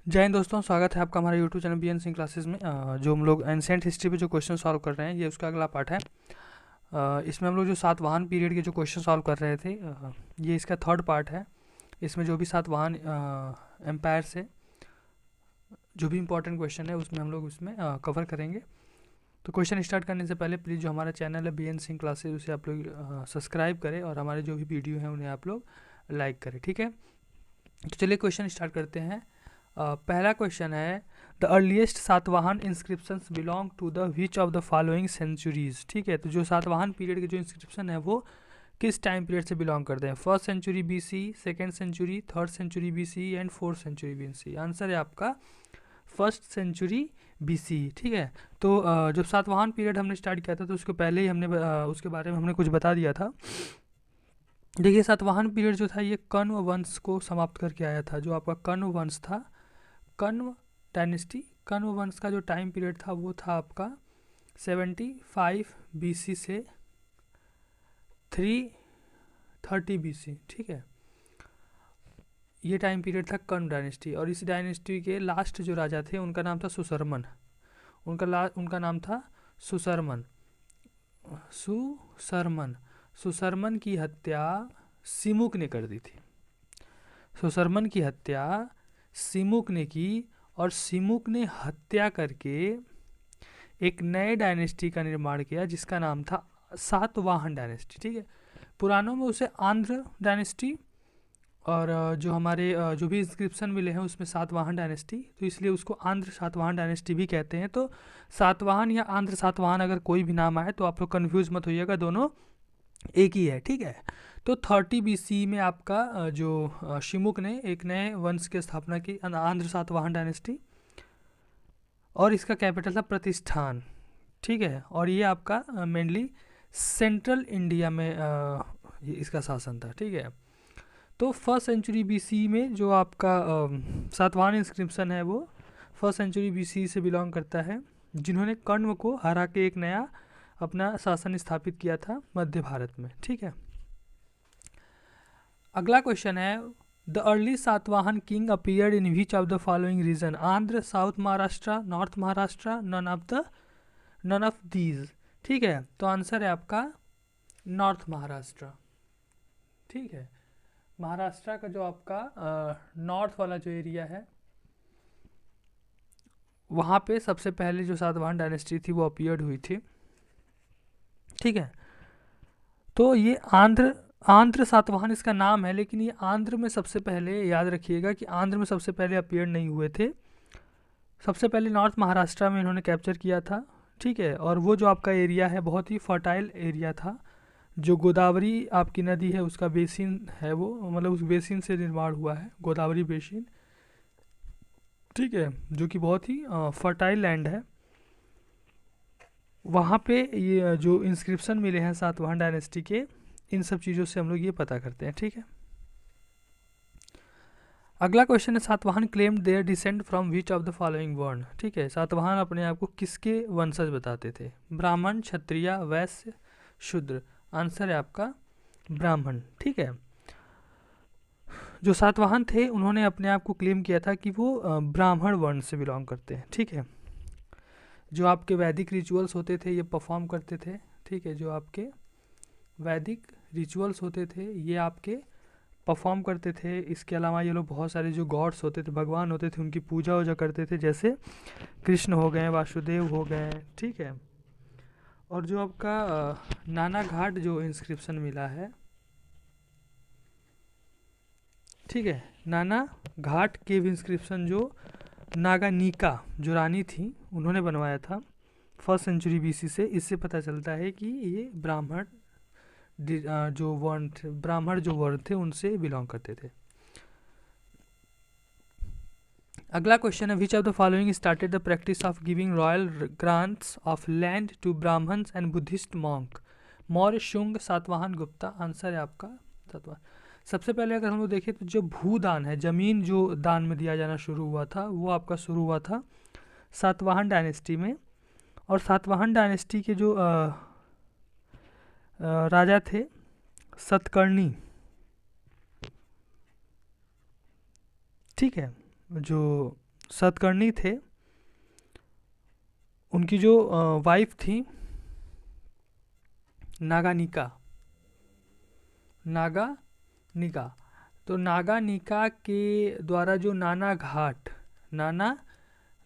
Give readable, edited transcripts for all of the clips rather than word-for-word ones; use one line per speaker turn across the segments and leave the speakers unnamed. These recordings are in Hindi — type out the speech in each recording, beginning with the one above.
जय हिंद दोस्तों, स्वागत है आपका हमारे YouTube channel BN Singh classes में। जो हम लोग एंशिएंट हिस्ट्री पे जो क्वेश्चन सॉल्व कर रहे हैं, ये उसका अगला पार्ट है। इसमें हम लोग जो सातवाहन पीरियड के जो क्वेश्चन सॉल्व कर रहे थे, ये इसका थर्ड पार्ट है। इसमें जो भी सातवाहन एम्पायर से जो भी इंपॉर्टेंट क्वेश्चन है उसमें हम लोग उसमें कवर करेंगे। तो क्वेश्चन स्टार्ट करने से पहले प्लीज़ जो हमारा चैनल है बीएन सिंह क्लासेस, उसे आप लोग सब्सक्राइब करें और हमारे जो भी वीडियो हैं उन्हें आप लोग लाइक करें, ठीक है। तो चलिए क्वेश्चन स्टार्ट करते हैं। पहला क्वेश्चन है, the earliest Satavahana inscriptions belong to the which of the following centuries. ठीक है, तो जो सातवाहन पीरियड के जो इंस्क्रिप्शन है वो किस टाइम पीरियड से बिलोंग करते हैं? First century BC, second century, third century BC and fourth century BC. Answer है आपका फर्स्ट सेंचुरी बीसी। ठीक है, तो जब सातवाहन पीरियड हमने स्टार्ट किया था तो उसके पहले ही हमने उसके बारे में हमने कुछ बता दिया था। देखिए, सातवाहन पीरियड जो था ये कण्व वंश को समाप्त करके आया था। जो आपका कण्व वंश था, कण्व डायनेस्टी, कण्व वंश का जो टाइम पीरियड था वो था आपका 75 बीसी से 330 बीसी। ठीक है, ये टाइम पीरियड था कण्व डायनेस्टी। और इस डायनेस्टी के लास्ट जो राजा थे उनका नाम था सुशर्मन। उनका नाम था सुशर्मन। सुशर्मन सुशर्मन की हत्या सिमुक ने कर दी थी। सुशर्मन की हत्या सिमुक ने की और सिमुक ने हत्या करके एक नए डायनेस्टी का निर्माण किया जिसका नाम था सातवाहन डायनेस्टी। ठीक है, पुरानों में उसे आंध्र डायनेस्टी और जो हमारे जो भी इंस्क्रिप्शन मिले हैं उसमें सातवाहन डायनेस्टी, तो इसलिए उसको आंध्र सातवाहन डायनेस्टी भी कहते हैं। तो सातवाहन या आंध्र सातवाहन अगर कोई भी नाम आए तो आप लोग कन्फ्यूज मत होइएगा, दोनों एक ही है। ठीक है, तो 30 बीसी में आपका जो शिमुक ने एक नए वंश की स्थापना की, आंध्र सातवाहन डायनेस्टी, और इसका कैपिटल था प्रतिष्ठान। ठीक है, और ये आपका मेनली सेंट्रल इंडिया में ये इसका शासन था। ठीक है, तो फर्स्ट सेंचुरी बीसी में जो आपका सातवाहन इंस्क्रिप्शन है वो फर्स्ट सेंचुरी बीसी से बिलोंग करता है, जिन्होंने कण्व को हरा के एक नया अपना शासन स्थापित किया था मध्य भारत में। ठीक है, अगला क्वेश्चन है, the early Satavahana king appeared in which of the following region? Andhra, south Maharashtra, north Maharashtra, none of these. ठीक है, तो आंसर है आपका नॉर्थ महाराष्ट्र। ठीक है, महाराष्ट्र का जो आपका नॉर्थ वाला जो एरिया है वहाँ पे सबसे पहले जो सातवाहन डायनेस्टी थी वो अपीयर्ड हुई थी। ठीक है, तो ये आंध्र सातवाहन इसका नाम है, लेकिन ये आंध्र में सबसे पहले, याद रखिएगा कि आंध्र में सबसे पहले अपीयर नहीं हुए थे। सबसे पहले नॉर्थ महाराष्ट्र में इन्होंने कैप्चर किया था। ठीक है, और वो जो आपका एरिया है बहुत ही फर्टाइल एरिया था। जो गोदावरी आपकी नदी है उसका बेसिन है वो, मतलब उस बेसिन से निर्माण हुआ है, गोदावरी बेसिन। ठीक है, जो कि बहुत ही फर्टाइल लैंड है। वहाँ पे ये जो इंस्क्रिप्शन मिले हैं सातवाहन डायनेस्टी के, इन सब चीज़ों से हम लोग ये पता करते हैं। ठीक है, अगला क्वेश्चन है, Satavahana claimed their descent from which of the following varna? ठीक है, सातवाहन अपने आप को किसके वंशज बताते थे? ब्राह्मण, क्षत्रिय, वैश्य, शूद्र। आंसर है आपका ब्राह्मण। ठीक है, जो सातवाहन थे उन्होंने अपने आप को क्लेम किया था कि वो ब्राह्मण वर्ण से बिलोंग करते हैं। ठीक है, जो आपके वैदिक रिचुअल्स होते थे ये परफॉर्म करते थे। ठीक है, जो आपके वैदिक रिचुअल्स होते थे ये आपके परफॉर्म करते थे। इसके अलावा ये लोग बहुत सारे जो गॉड्स होते थे, भगवान होते थे, उनकी पूजा वूजा करते थे, जैसे कृष्ण हो गए, वासुदेव हो गए। ठीक है, और जो आपका नाना घाट जो इंस्क्रिप्शन मिला है, ठीक है, नाना घाट केव इंस्क्रिप्शन जो नागानिका जो रानी थी उन्होंने बनवाया था फर्स्ट सेंचुरी बीसी से। इससे पता चलता है कि ये ब्राह्मण जो वर्ण थे, ब्राह्मण जो वर्ण थे उनसे बिलोंग करते थे। अगला क्वेश्चन है, which of the following started the practice of giving royal grants of land to Brahmins and Buddhist monk? Maurya, Shunga, Satavahana, Gupta. Answer है आपका सातवाहन। सबसे पहले अगर हम लोग देखें तो जो भूदान है, जमीन जो दान में दिया जाना शुरू हुआ था वो आपका शुरू हुआ था सातवाहन डायनेस्टी में। और सातवाहन डायनेस्टी के जो राजा थे सतकर्णी, ठीक है, जो सतकर्णी थे, उनकी जो वाइफ थी नागानिका, तो नागानिका के द्वारा जो नाना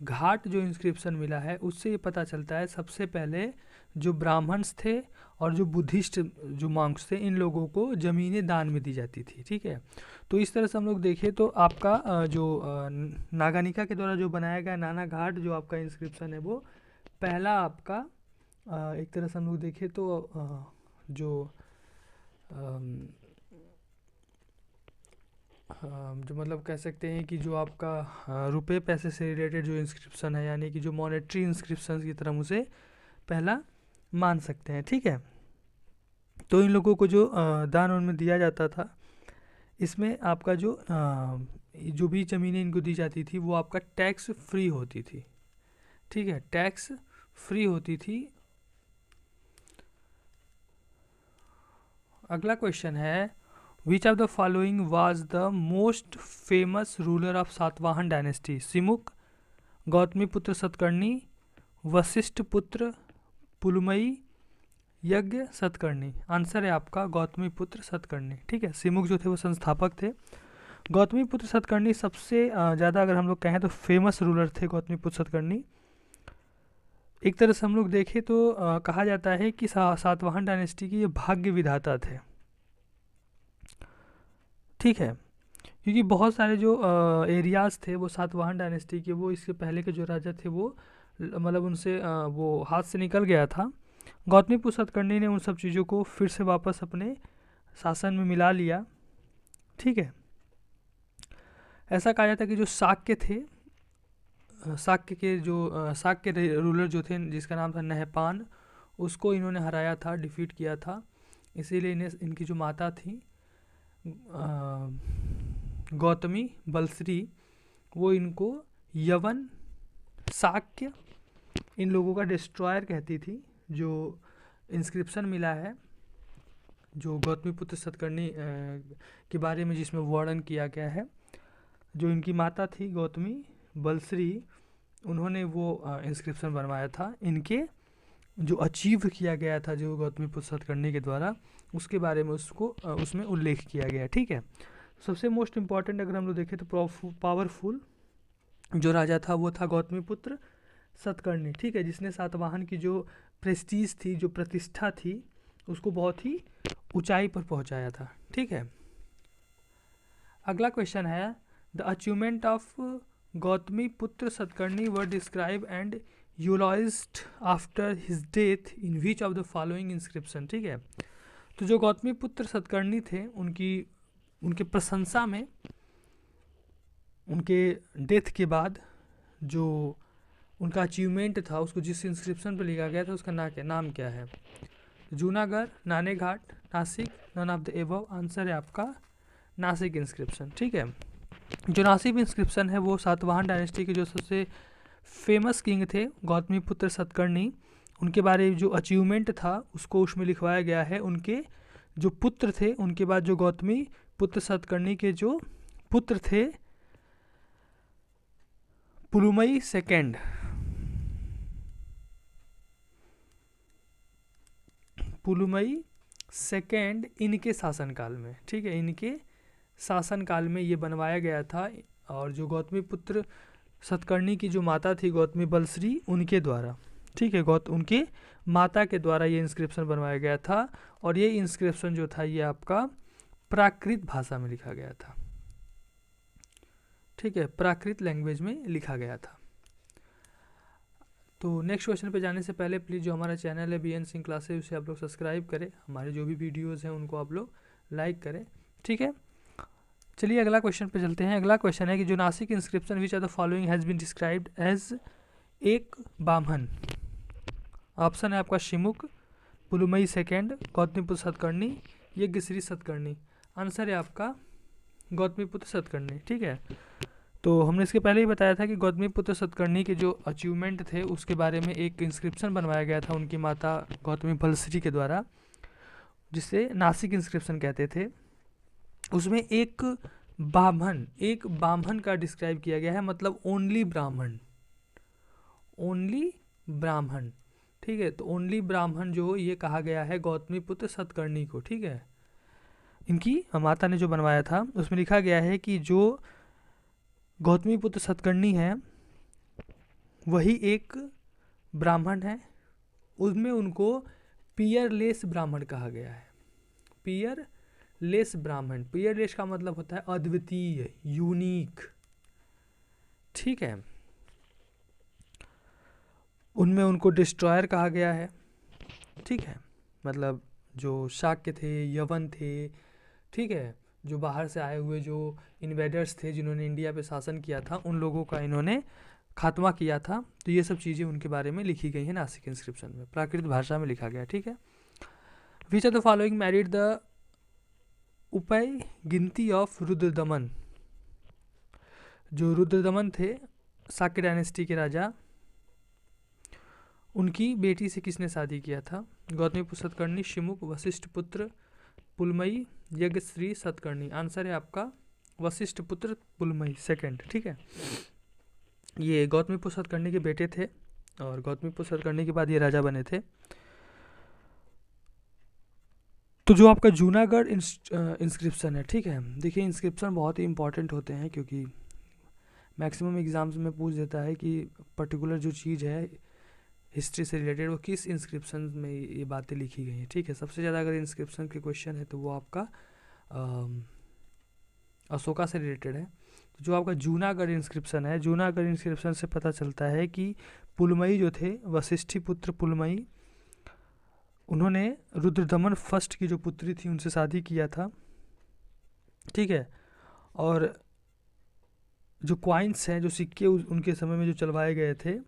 घाट जो इंस्क्रिप्शन मिला है, उससे ये पता चलता है सबसे पहले जो ब्राह्मण्स थे और जो बुद्धिस्ट जो मॉन्क्स थे, इन लोगों को ज़मीनें दान में दी जाती थी। ठीक है, तो इस तरह से हम लोग देखें तो आपका जो नागानिका के द्वारा जो बनाया गया नाना घाट जो आपका इंस्क्रिप्शन है, वो पहला आपका एक तरह से हम लोग देखें तो जो मतलब कह सकते हैं कि जो आपका रुपए पैसे से रिलेटेड जो इंस्क्रिप्शन है, यानी कि जो मॉनेटरी इंस्क्रिप्शन की तरह उसे पहला मान सकते हैं। ठीक है, तो इन लोगों को जो दान उनमें दिया जाता था, इसमें आपका जो भी ज़मीनें इनको दी जाती थी वो आपका टैक्स फ्री होती थी। ठीक है, टैक्स फ्री होती थी। अगला क्वेश्चन है, which of the following was the most famous ruler of Satavahana dynasty? Simuka, Gautami पुत्र सतकर्णी, वशिष्ठ पुत्र पुलुमयी, यज्ञ सतकर्णी। आंसर है आपका गौतमी पुत्र सतकर्णी। ठीक है, सिमुक जो थे वो संस्थापक थे। गौतमी पुत्र सतकर्णी सबसे ज़्यादा अगर हम लोग कहें तो फेमस रूलर थे गौतमी पुत्र सतकर्णी। एक तरह से हम लोग देखें तो कहा जाता है कि सातवाहन डायनेस्टी के ये भाग्य विधाता थे। ठीक है, क्योंकि बहुत सारे जो एरियाज़ थे वो सातवाहन डायनेस्टी के, वो इसके पहले के जो राजा थे वो मतलब उनसे वो हाथ से निकल गया था। गौतमी पुत्र सतकर्णी ने उन सब चीज़ों को फिर से वापस अपने शासन में मिला लिया। ठीक है, ऐसा कहा जाता है कि जो शाक्य थे, शाक्य रूलर जो थे जिसका नाम था नहपान, उसको इन्होंने हराया था, डिफीट किया था। इसीलिए इनकी जो माता थी गौतमी बलश्री, वो इनको यवन, शाक्य, इन लोगों का डिस्ट्रॉयर कहती थी। जो इंस्क्रिप्शन मिला है जो गौतमी पुत्र सतकर्णी के बारे में जिसमें वर्णन किया गया है, जो इनकी माता थी गौतमी बलश्री, उन्होंने वो इंस्क्रिप्शन बनवाया था। इनके जो अचीव किया गया था जो गौतमी पुत्र सतकर्णी के द्वारा, उसके बारे में उसमें उल्लेख किया गया। ठीक है, सबसे मोस्ट इम्पॉर्टेंट अगर हम लोग देखें तो पावरफुल जो राजा था वो था गौतमी पुत्र सतकर्णी। ठीक है, जिसने सातवाहन की जो प्रेस्टीज थी, जो प्रतिष्ठा थी, उसको बहुत ही ऊंचाई पर पहुंचाया था। ठीक है, अगला क्वेश्चन है, द अचीवमेंट ऑफ गौतमी पुत्र Satakarni were described and eulogised after his death in which of the following inscription? ठीक है, तो जो गौतमी पुत्र सतकर्णी थे उनके प्रशंसा में उनके डेथ के बाद जो उनका अचीवमेंट था, उसको जिस इंस्क्रिप्शन पर लिखा गया था उसका नाम क्या है? Junagadh, Naneghat, Nashik, none of the above. Answer है आपका नासिक इंस्क्रिप्शन। ठीक है, जो नासिक इंस्क्रिप्शन है वो सातवाहन डायनेस्टी के जो सबसे फेमस किंग थे गौतमी पुत्र सतकर्णी, उनके बारे में जो अचीवमेंट था उसको उसमें लिखवाया गया है। उनके जो पुत्र थे, उनके बाद जो गौतमी पुत्र सतकर्णी के जो पुत्र थे पुलुमयी सेकेंड, इनके शासनकाल में, ठीक है, इनके शासनकाल में ये बनवाया गया था। और जो गौतमी पुत्र सतकर्णी की जो माता थी गौतमी बलश्री, उनके द्वारा, ठीक है, उनके माता के द्वारा ये इंस्क्रिप्शन बनवाया गया था। और ये इंस्क्रिप्शन जो था ये आपका प्राकृत भाषा में लिखा गया था। ठीक है, प्राकृत लैंग्वेज में लिखा गया था। तो नेक्स्ट क्वेश्चन पे जाने से पहले प्लीज़ जो हमारा चैनल है BN सिंह क्लासेस, उसे आप लोग सब्सक्राइब करें, हमारे जो भी वीडियोज़ हैं उनको आप लोग लाइक करें। ठीक है, चलिए अगला क्वेश्चन पे चलते हैं। अगला क्वेश्चन है कि जो Nashik inscription which are the following has been described as एक बामन? ऑप्शन है आपका शिमुक, पुलुमयी सेकेंड, गौतमीपुत्र सतकर्णी, यज्ञश्री सतकर्णी। आंसर है आपका गौतमीपुत्र सतकर्णी। ठीक है, तो हमने इसके पहले ही बताया था कि गौतमीपुत्र सतकर्णी के जो अचीवमेंट थे उसके बारे में एक इंस्क्रिप्शन बनवाया गया था उनकी माता गौतमी बलश्री के द्वारा, जिसे नासिक इंस्क्रिप्शन कहते थे। उसमें एक ब्राह्मण, एक ब्राह्मण का डिस्क्राइब किया गया है, मतलब ओनली ब्राह्मण, ओनली ब्राह्मण, ठीक है। तो ओनली ब्राह्मण जो ये कहा गया है गौतमी पुत्र सतकर्णी को, ठीक है। इनकी माता ने जो बनवाया था उसमें लिखा गया है कि जो गौतमी पुत्र सतकर्णी है वही एक ब्राह्मण है, उसमें उनको पियरलेस ब्राह्मण कहा गया है। पियरलेस ब्राह्मण, पियरलेस का मतलब होता है अद्वितीय, यूनिक, ठीक है। उनमें उनको डिस्ट्रॉयर कहा गया है, ठीक है। मतलब जो शाक्य थे, यवन थे, ठीक है, जो बाहर से आए हुए जो इन्वेडर्स थे जिन्होंने इंडिया पे शासन किया था, उन लोगों का इन्होंने खात्मा किया था। तो ये सब चीज़ें उनके बारे में लिखी गई हैं नासिक इंस्क्रिप्शन में, प्राकृत भाषा में लिखा गया, ठीक है। Which are the following married the उपय गिनती ऑफ रुद्रदमन। जो रुद्रदमन थे शाक्य डायनेस्टी के राजा, उनकी बेटी से किसने शादी किया था? गौतमी पुत्र सतकर्णी, शिमुक, वशिष्ठ पुत्र पुलमयी, यज्ञश्री सतकर्णी। आंसर है आपका वशिष्ठ पुत्र पुलमयी, सेकंड, ठीक है। ये गौतमी पुत्र सतकर्णी के बेटे थे और गौतमी पुत्र सतकर्णी के बाद ये राजा बने थे। तो जो आपका जूनागढ़ इंस्क्रिप्शन है, ठीक है, देखिए इंस्क्रिप्शन बहुत ही इंपॉर्टेंट होते हैं क्योंकि मैक्सिमम एग्जाम्स में पूछ देता है कि पर्टिकुलर जो चीज़ है हिस्ट्री से रिलेटेड वो किस इंस्क्रिप्शन में ये बातें लिखी गई हैं, ठीक है। सबसे ज़्यादा अगर इंस्क्रिप्शन के क्वेश्चन है तो वो आपका अशोका से रिलेटेड है। तो जो आपका जूनागढ़ इंस्क्रिप्शन है, जूनागढ़ इंस्क्रिप्शन से पता चलता है कि पुलमयी जो थे, वशिष्ठी पुत्र पुलमयी, उन्होंने रुद्रदमन फर्स्ट की जो पुत्री थी उनसे शादी किया था, ठीक है। और जो क्वाइंस हैं, जो सिक्के उनके समय में जो चलवाए गए थे,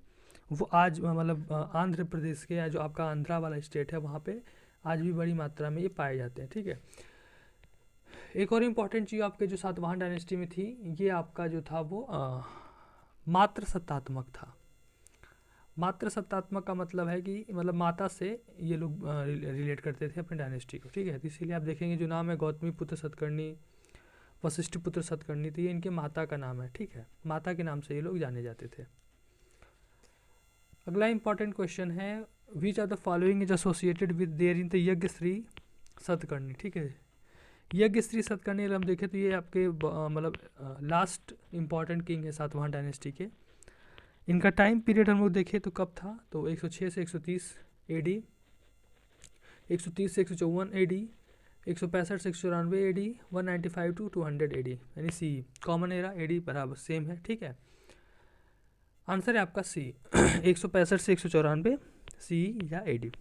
वो आज मतलब आंध्र प्रदेश के, या जो आपका आंध्रा वाला स्टेट है वहाँ पे आज भी बड़ी मात्रा में ये पाए जाते हैं, ठीक है। एक और इम्पॉर्टेंट चीज़ आपके जो सातवाहन डायनेस्टी में थी, ये आपका जो था वो मात्र सत्तात्मक था। मात्र सत्तात्मक का मतलब है कि मतलब माता से ये लोग रिलेट करते थे अपने डायनेस्टी को, ठीक है। तो इसीलिए आप देखेंगे जो नाम है गौतमी पुत्र सतकर्णी, वशिष्ठ पुत्र सतकर्णी, तो ये इनके माता का नाम है, ठीक है। माता के नाम से ये लोग जाने जाते थे। अगला इंपॉर्टेंट क्वेश्चन है, which are the following is associated with there in the Yajnashri Satakarni, ठीक है। यज्ञश्री सतकर्णी अगर हम देखें तो ये आपके मतलब लास्ट इंपॉर्टेंट किंग है सातवाहन डायनेस्टी के। इनका टाइम पीरियड हम लोग देखें तो कब था, तो 106 से 130 AD, 130 से 154 AD, 165 से 194 AD, 195 टू 200 AD, यानी सी कॉमन एरा, AD बराबर सेम है, ठीक है। आंसर है आपका सी 165 से 194 सी या AD।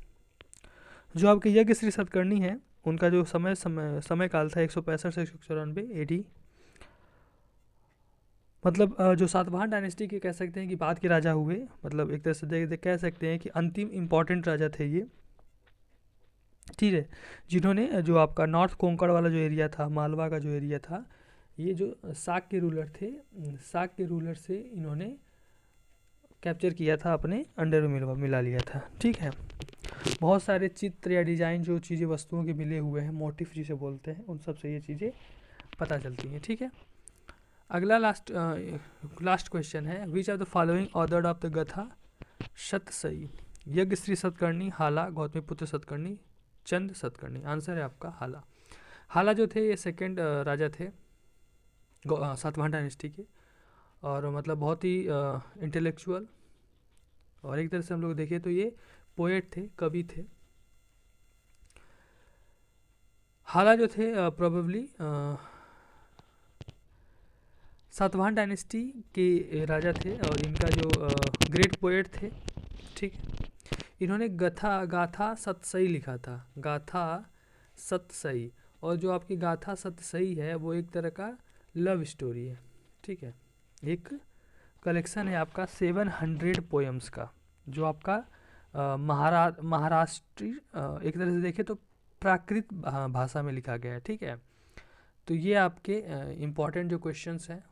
जो आपके यज्ञश्री सतकर्णी है उनका जो समय काल था 165 से 194 AD। मतलब जो सातवाहन डायनेस्टी के कह सकते हैं कि बाद के राजा हुए, मतलब एक तरह से कह सकते हैं कि अंतिम इम्पॉर्टेंट राजा थे ये, ठीक है, जिन्होंने जो आपका नॉर्थ कोंकण वाला जो एरिया था, मालवा का जो एरिया था, ये जो साक के रूलर थे, साक के रूलर से इन्होंने कैप्चर किया था, अपने अंडर में मिला लिया था, ठीक है। बहुत सारे चित्र या डिजाइन जो चीज़ें वस्तुओं के मिले हुए हैं, मोटिफ जिसे बोलते हैं, उन सब से ये चीज़ें पता चलती हैं, ठीक है। अगला लास्ट क्वेश्चन है, which are the following order of the Gatha Sattasai. Yajnashri Satakarni, Hala, Gautamiputra Satakarni, Chanda Satakarni. Answer है आपका हाला। हाला जो थे ये सेकंड राजा थे सातवाहन डायनेस्टी के, और मतलब बहुत ही इंटेलेक्चुअल, और एक तरह से हम लोग देखें तो ये पोएट थे, कवि थे। हाला जो थे प्रोबेबली सातवाहन डायनेस्टी के राजा थे, और इनका जो ग्रेट पोएट थे, ठीक। इन्होंने गाथा सतसई लिखा था, गाथा सतसई, और जो आपकी गाथा सतसई है वो एक तरह का लव स्टोरी है, ठीक है। एक कलेक्शन है आपका 700 पोएम्स का, जो आपका महाराष्ट्री एक तरह से देखें तो प्राकृत भाषा में लिखा गया है, ठीक है। तो ये आपके इम्पॉर्टेंट जो क्वेश्चंस हैं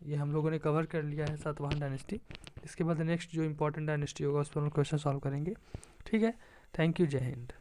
ये हम लोगों ने कवर कर लिया है सातवाहन डायनेस्टी। इसके बाद नेक्स्ट जो इम्पोर्टेंट डायनेस्टी होगा उस पर हम क्वेश्चन सॉल्व करेंगे, ठीक है। थैंक यू, जय हिंद।